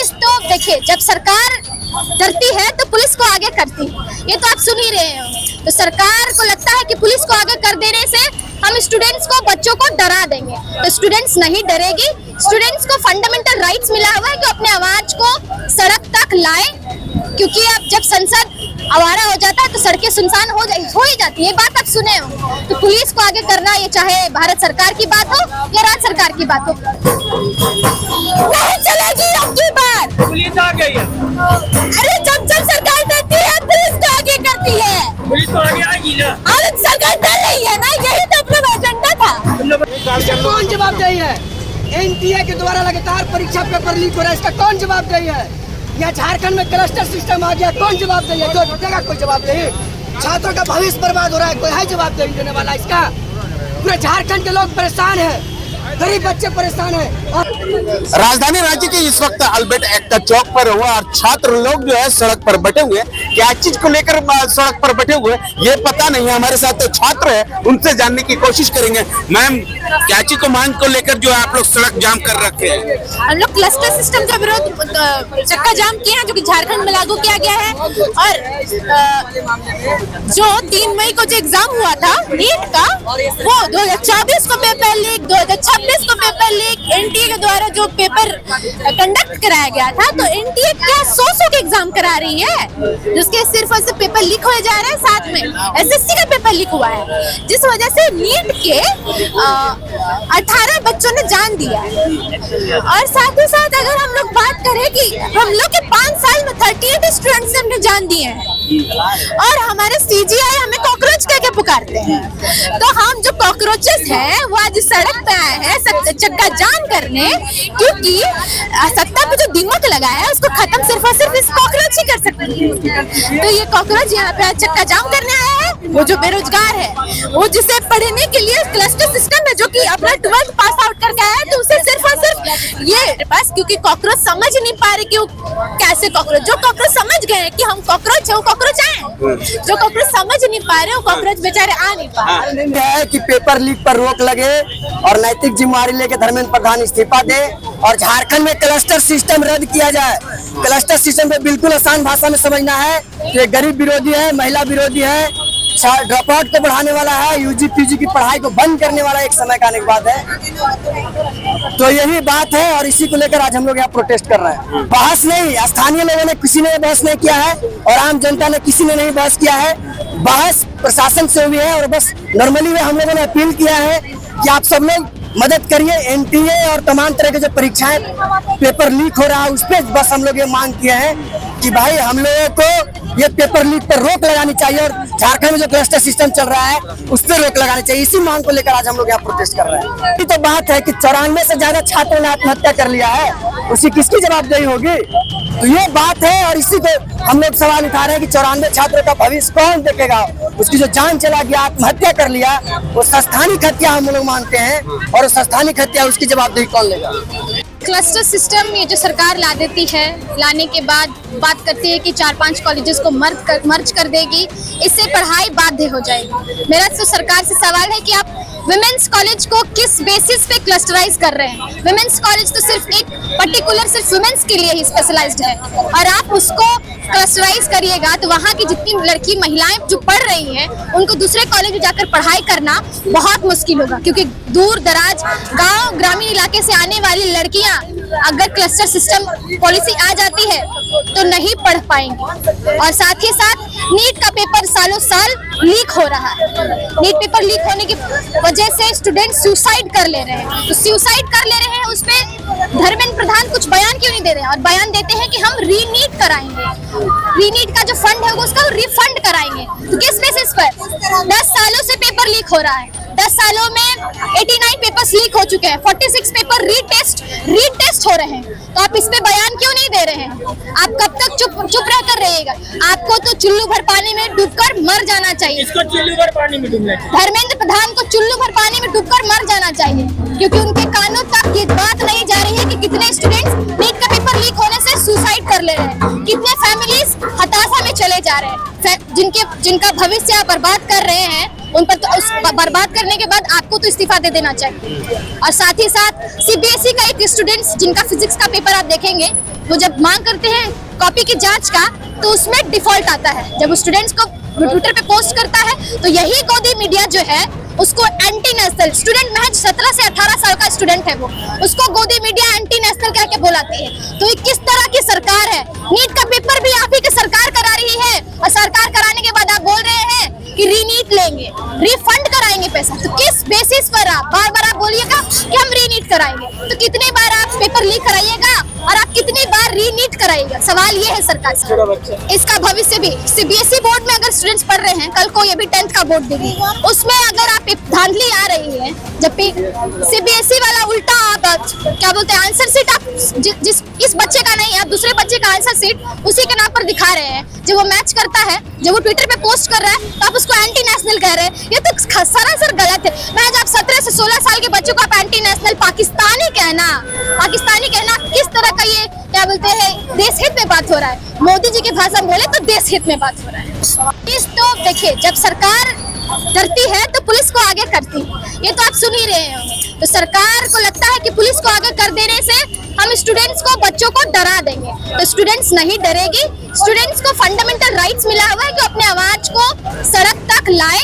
Police तो देखिए, जब सरकार डरती है तो पुलिस को आगे करती है, ये तो आप सुन ही रहे हो। तो सरकार को लगता है कि पुलिस को आगे कर देने से हम स्टूडेंट्स को, बच्चों को डरा देंगे, तो स्टूडेंट्स नहीं डरेगी। स्टूडेंट्स को फंडामेंटल राइट्स मिला हुआ है कि अपने आवाज को सड़क तक लाए, क्योंकि अब जब संसद आवारा हो जाता है तो सड़कें सुनसान हो ही जाती है। ये बात आप सुने हो। तो पुलिस को आगे करना, ये चाहे भारत सरकार की बात हो या राज्य सरकार की बात हो, नहीं चलेगी अब की बात। पुलिस आ गई है। अरे जब सरकार देती है पुलिस को आगे करती है। पुलिस तो आगे आएगी ना। अब सरकार कर रही है ना, यही तो अपना एजेंडा था। कौन जवाबदेही है? एनटीए के द्वारा लगातार परीक्षा पेपर लीक हो रहा है, इसका कौन जवाबदेही है? या झारखंड में क्लस्टर सिस्टम आ गया, कौन जवाबदेही है? कोई देगा कोई जवाबदेही? छात्रों का भविष्य बर्बाद हो रहा है, कोई है जवाबदेही देने वाला इसका? पूरे झारखंड के लोग परेशान हैं, गरीब बच्चे परेशान हैं। और राजधानी रांची के इस वक्त अल्बर्ट एक्का चौक पर हुआ और छात्र लोग जो है सड़क पर बैठे हुए, क्या चीज को लेकर सड़क पर बैठे हुए ये पता नहीं है। हमारे साथ तो छात्र है, उनसे जानने की कोशिश करेंगे। मैम, क्या चीज को मांग को लेकर जो आप लोग सड़क जाम कर रखे हैं? हम लोग क्लस्टर सिस्टम का विरोध चक्का जाम किए हैं, जो कि झारखंड में लागू किया गया है। और जो 3 मई को जो एग्जाम हुआ था नीट का, वो 2024 को पेपर लीक, 2026 को पेपर लीक, एनटीए के द्वारा जो पेपर कंडक्ट कराया गया था, तो एनटीए क्या 100 के एग्जाम करा रही है, जिसके सिर्फ और सिर्फ पेपर लीक हो जा रहा है। साथ में एसएससी का पेपर लीक हुआ है, जिस वजह से नीट के 18 बच्चों ने जान दिया। और साथ ही साथ अगर हम लोग बात करें कि हम लोग के 5 साल में 38 स्टूडेंट्स ने अपने जान दिए हैं, और हमारे सीजीआई हमें कॉकरोच कह के पुकारते हैं। तो हम जो कॉकरोचेस हैं वो आज सड़क पे आए हैं चक्का जाम करने, क्योंकि सत्ता पे जो दिमाग लगाया है उसको खत्म सिर्फ और सिर्फ इस कॉकरोच ही कर सकती है। तो ये कॉकरोच यहाँ पे चक्का जाम करने आया है, वो जो बेरोजगार है, वो जिसे पढ़ने के लिए क्लस्टर सिस्टम है, जो कि अपना 12th पास आउट करके आया है, तो उसे सिर्फ और सिर्फ ये बस, क्योंकि कॉकरोच समझ नहीं पा रहे कि वो कैसे कॉकरोच, जो कॉकरोच समझ गए कि हम कॉकरोच है, वो कॉकरोच आए, जो कॉकरोच समझ नहीं पा रहे वो कॉकरोच बेचारे आ नहीं पा रहे। है कि पेपर लीक पर रोक लगे और नैतिक जिम्मेदारी लेके धर्मेंद्र प्रधान इस्तीफा दे और झारखंड में क्लस्टर सिस्टम रद्द किया जाए। क्लस्टर सिस्टम पे बिल्कुल आसान भाषा में समझना है कि गरीब विरोधी है, महिला विरोधी है, ड्रॉप आउट को बढ़ाने वाला है, यूजी पीजी की पढ़ाई को बंद करने वाला एक समय का आने के बाद है। तो यही बात है और इसी को लेकर आज हम लोग यहाँ प्रोटेस्ट कर रहे हैं। बहस नहीं, स्थानीय लोगों ने किसी ने बहस नहीं किया है और आम जनता ने किसी ने नहीं बहस किया है। बहस प्रशासन से हुई है और बस नॉर्मली में हम लोगों ने अपील किया है कि आप सब लोग मदद करिए। एनटीए और तमाम तरह के जो परीक्षाएं पेपर लीक हो रहा है उस पर बस हम लोग ये मांग किए हैं कि भाई हम लोगों को ये पेपर लीक पर रोक लगानी चाहिए और झारखंड में जो क्लस्टर सिस्टम चल रहा है उस पर रोक लगानी चाहिए। इसी मांग को लेकर आज हम लोग यहाँ प्रोटेस्ट कर रहे हैं। ये तो बात है कि 94 से ज्यादा छात्रों ने आत्महत्या कर लिया है, उसी किसकी जवाबदेही होगी? तो ये बात है और इसी को हम लोग सवाल उठा रहे हैं कि 94 छात्रों का भविष्य कौन देखेगा? उसकी जो जान चला गया, आत्महत्या कर लिया, वो संस्थानिक हत्या हम लोग मानते हैं और संस्थानिक हत्या उसकी जवाबदेही कौन लेगा? क्लस्टर सिस्टम ये जो सरकार ला देती है, लाने के बाद बात करती है कि 4-5 कॉलेजेस को मर्ज कर देगी, इससे पढ़ाई बाध्य हो जाएगी। मेरा तो सरकार से सवाल है कि आप विमेंस कॉलेज को किस बेसिस पे क्लस्टराइज कर रहे हैं? विमेंस कॉलेज तो सिर्फ एक पर्टिकुलर सिर्फ विमेंस के लिए ही स्पेशलाइज्ड है, और आप उसको क्लस्टराइज करिएगा तो वहाँ की जितनी लड़की महिलाएं जो पढ़ रही हैं उनको दूसरे कॉलेज में जाकर पढ़ाई करना बहुत मुश्किल होगा, क्योंकि दूर दराज गांव ग्रामीण इलाके से आने वाली लड़कियां अगर क्लस्टर सिस्टम पॉलिसी आ जाती है तो नहीं पढ़ पाएंगी। और साथ ही साथ नीट का पेपर सालों साल लीक हो रहा है। नीट पेपर लीक होने की वजह से स्टूडेंट सुसाइड कर ले रहे हैं, तो सुसाइड कर ले रहे हैं उस पे धर्मेंद्र प्रधान कुछ बयान क्यों नहीं दे रहे हैं? और बयान देते हैं कि हम रीनीट कराएंगे, रीनीट का जो फंड है उसका रिफंड कराएंगे। तो किस बेसिस पर? 10 सालों से पेपर लीक हो रहा है, 10 सालों में 89 पेपर्स लीक हो चुके हैं, 46 पेपर रीटेस्ट हो रहे हैं। तो आप इस पे बयान क्यों नहीं दे रहे हैं? आप कब तक चुप रह कर रहिएगा? आपको तो चुल्लू भर पानी में डूबकर मर जाना चाहिए। इसको चुल्लू भर पानी में डूबना चाहिए। धर्मेंद्र प्रधान को चुल्लू भर पानी में डूबकर मर जाना चाहिए, क्योंकि उनके कानों तक ये बात नहीं जा रही है कि कितने स्टूडेंट्स नीट का पेपर लीक होने से सुसाइड कर ले रहे हैं, कितने फैमिलीज हताशा में चले जा रहे हैं, जिनका भविष्य आप बर्बाद कर रहे हैं, उन पर तो उस बर्बाद करने के बाद आपको तो इस्तीफा दे देना चाहिए। और साथ ही साथ सीबीएसई का एक स्टूडेंट्स जिनका फिजिक्स का पेपर आप देखेंगे वो जब मांग करते हैं कॉपी की जांच का, तो उसमें डिफॉल्ट आता है। जब वो स्टूडेंट्स को ट्विटर पे पोस्ट करता है तो यही गोदी मीडिया जो है उसको एंटी नेशनल, स्टूडेंट महज 17 से 18 साल का स्टूडेंट है वो, उसको गोदी मीडिया एंटी नेशनल कह के बुलाती है। तो ये किस तरह की सरकार है? नीट का पेपर भी आप ही की सरकार करा रही है, और सरकार कराने के बाद आप बोल रहे हैं कि रीनीट लेंगे, रिफंड कराएंगे पैसा। तो किस बेसिस पर आप बार बार आप बोलिएगा कि हम रीनीट कराएंगे? तो कितनी बार आप पेपर लीक कराइएगा और आप कितनी बार रीनीट कराइएगा? सवाल ये है सरकार से। इसका भविष्य भी सीबीएसई बोर्ड में अगर स्टूडेंट्स पढ़ रहे हैं, कल को ये भी 10th का बोर्ड देगी, उसमें अगर आप धांधली आ रही है, जब सीबीएसई वाला उल्टा आप क्या बोलते हैं आंसर सीट आप जिस इस बच्चे का नहीं, आप दूसरे बच्चे का आंसर सीट उसी के नाम पर दिखा रहे हैं, जब वो मैच करता है, जब वो ट्विटर पे पोस्ट कर रहा है, तो आप उसको एंटी नेशनल कह रहे हैं। ये तो सरासर गलत है। मैं जब 17 से 16 साल के बच्चों को आप एंटी नेशनल पाकिस्तानी कहना किस तरह का ये क्या बोलते हैं देश हित में बात हो रहा है? मोदी जी की भाषा में बोले तो देश हित में बात हो रहा है। इस तो देखिए, जब सरकार करती है तो पुलिस को आगे करती है, ये तो आप सुन ही रहे हो। तो सरकार को लगता है कि पुलिस को आगे कर देने से हम स्टूडेंट्स को, बच्चों को डरा देंगे, तो स्टूडेंट्स नहीं डरेगी। स्टूडेंट्स को फंडामेंटल राइट्स मिला हुआ है कि अपने आवाज को सड़क तक लाए,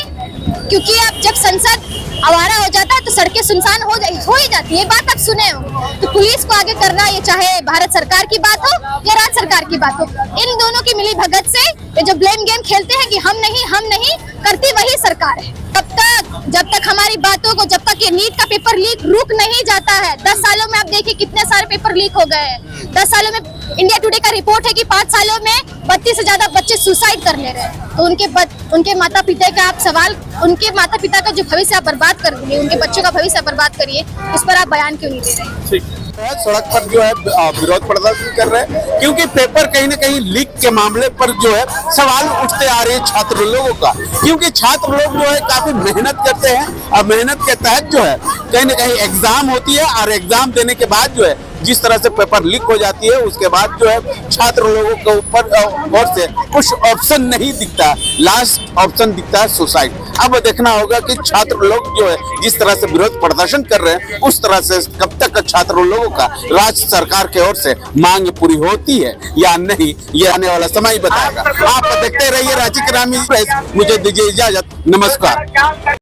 क्योंकि अब जब संसद आवारा हो जाता है तो सड़कें सुनसान हो ही जाती है। ये बात आप सुने हो। तो पुलिस को आगे करना, ये चाहे भारत सरकार की बात हो या राज्य सरकार की बात हो, इन दोनों की मिली भगत से ये जो ब्लेम गेम खेलते हैं कि हम नहीं करती वही सरकार है। जब तक हमारी बातों को, जब तक ये नीट का पेपर लीक रुक नहीं जाता है, 10 सालों में आप देखिए कितने सारे पेपर लीक हो गए हैं। 10 सालों में इंडिया टुडे का रिपोर्ट है कि 5 सालों में 32 से ज्यादा बच्चे सुसाइड कर ले रहे हैं। तो उनके माता पिता का आप सवाल, उनके माता पिता का जो भविष्य आप बर्बाद कर दिए, उनके बच्चों का भविष्य बर्बाद करिए, उस पर आप बयान क्यों नहीं दे रहे? सड़क पर जो है विरोध प्रदर्शन कर रहे हैं, क्योंकि पेपर कहीं ना कहीं लीक के मामले पर जो है सवाल उठते आ रहे हैं छात्र लोगों का। क्योंकि छात्र लोग जो है काफी मेहनत करते हैं और मेहनत के तहत जो है कहीं ना कहीं एग्जाम होती है, और एग्जाम देने के बाद जो है जिस तरह से पेपर लीक हो जाती है, उसके बाद जो है छात्र लोगों के ऊपर और से कुछ ऑप्शन नहीं दिखता, लास्ट ऑप्शन दिखता है सुसाइड। अब देखना होगा कि छात्र लोग जो है जिस तरह से विरोध प्रदर्शन कर रहे हैं, उस तरह से कब तक छात्र लोगों का राज्य सरकार की ओर से मांग पूरी होती है या नहीं, ये आने वाला समय बताएगा। आप देखते रहिए रांची ग्रामीण प्रेस। मुझे दीजिए इजाजत, नमस्कार।